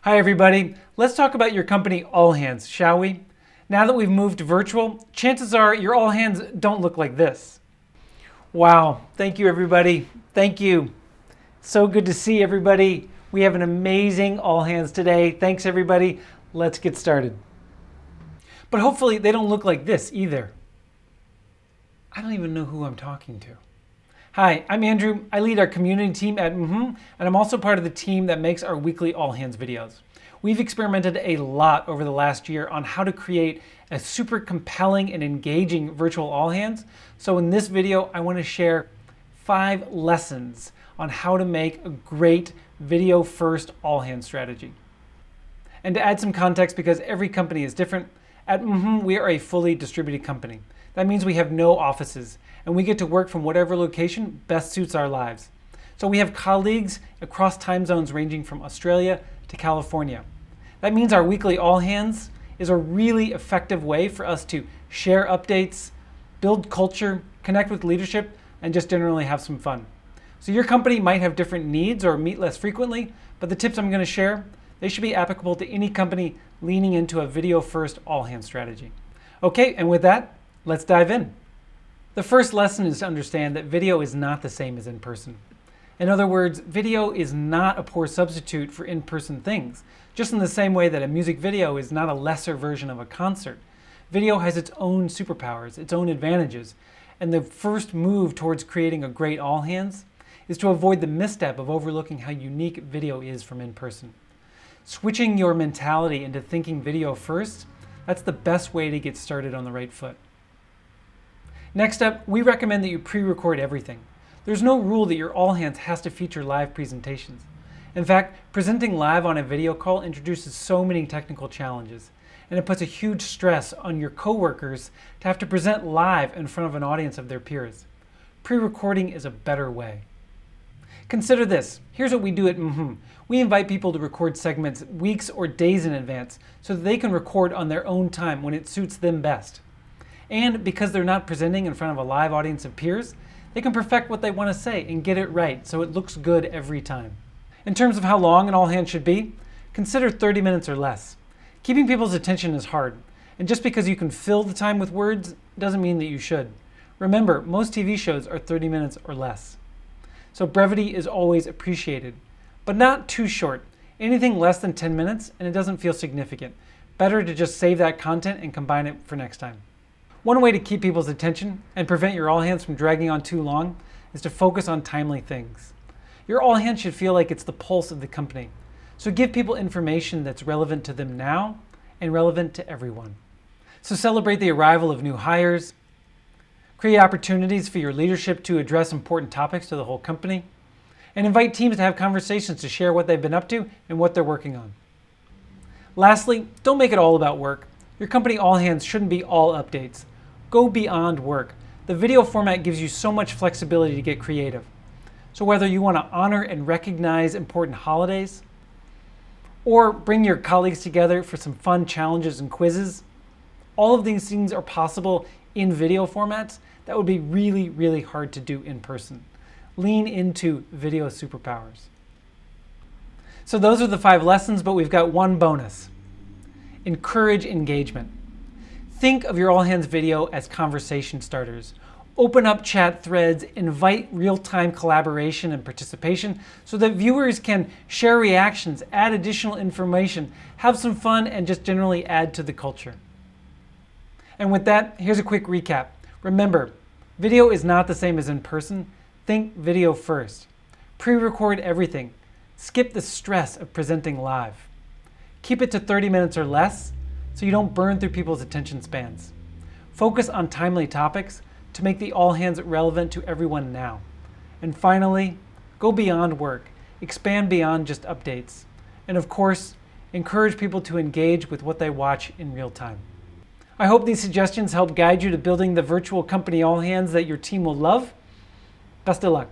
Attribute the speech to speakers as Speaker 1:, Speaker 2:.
Speaker 1: Hi everybody, let's talk about your company all hands, shall we? Now that we've moved to virtual, chances are your all hands don't look like this. Wow, thank you everybody, thank you. So good to see everybody. We have an amazing all hands today. Thanks everybody, let's get started. But hopefully they don't look like this either. I don't even know who I'm talking to. Hi, I'm Andrew. I lead our community team at mmhmm, and I'm also part of the team that makes our weekly all hands videos. We've experimented a lot over the last year on how to create a super compelling and engaging virtual all hands. So in this video, I want to share 5 lessons on how to make a great video first all hands strategy. And to add some context, because every company is different, at mmhmm, we are a fully distributed company. That means we have no offices, and we get to work from whatever location best suits our lives. So we have colleagues across time zones ranging from Australia to California. That means our weekly all hands is a really effective way for us to share updates, build culture, connect with leadership, and just generally have some fun. So your company might have different needs or meet less frequently, but the tips I'm going to share, they should be applicable to any company leaning into a video first all hands strategy. Okay, and with that, let's dive in. The first lesson is to understand that video is not the same as in-person. In other words, video is not a poor substitute for in-person things, just in the same way that a music video is not a lesser version of a concert. Video has its own superpowers, its own advantages, and the first move towards creating a great all hands is to avoid the misstep of overlooking how unique video is from in-person. Switching your mentality into thinking video first, that's the best way to get started on the right foot. Next up, we recommend that you pre-record everything. There's no rule that your all hands has to feature live presentations. In fact, presenting live on a video call introduces so many technical challenges, and it puts a huge stress on your coworkers to have to present live in front of an audience of their peers. Pre-recording is a better way. Consider this. Here's what we do at mmhmm. We invite people to record segments weeks or days in advance so that they can record on their own time when it suits them best. And because they're not presenting in front of a live audience of peers, they can perfect what they want to say and get it right so it looks good every time. In terms of how long an all hands should be, consider 30 minutes or less. Keeping people's attention is hard, and just because you can fill the time with words doesn't mean that you should. Remember, most TV shows are 30 minutes or less. So brevity is always appreciated, but not too short. Anything less than 10 minutes and it doesn't feel significant. Better to just save that content and combine it for next time. One way to keep people's attention and prevent your all hands from dragging on too long is to focus on timely things. Your all hands should feel like it's the pulse of the company. So give people information that's relevant to them now and relevant to everyone. So celebrate the arrival of new hires, create opportunities for your leadership to address important topics to the whole company, and invite teams to have conversations to share what they've been up to and what they're working on. Lastly, don't make it all about work. Your company all hands shouldn't be all updates. Go beyond work. The video format gives you so much flexibility to get creative. So whether you want to honor and recognize important holidays, or bring your colleagues together for some fun challenges and quizzes, all of these things are possible in video formats that would be really, really hard to do in person. Lean into video superpowers. So those are the 5 lessons, but we've got one bonus. Encourage engagement. Think of your all hands video as conversation starters. Open up chat threads, invite real-time collaboration and participation so that viewers can share reactions, add additional information, have some fun, and just generally add to the culture. And with that, here's a quick recap. Remember, video is not the same as in person. Think video first. Pre-record everything. Skip the stress of presenting live. Keep it to 30 minutes or less so you don't burn through people's attention spans. Focus on timely topics to make the all hands relevant to everyone now. And finally, go beyond work. Expand beyond just updates. And of course, encourage people to engage with what they watch in real time. I hope these suggestions help guide you to building the virtual company all hands that your team will love. Best of luck.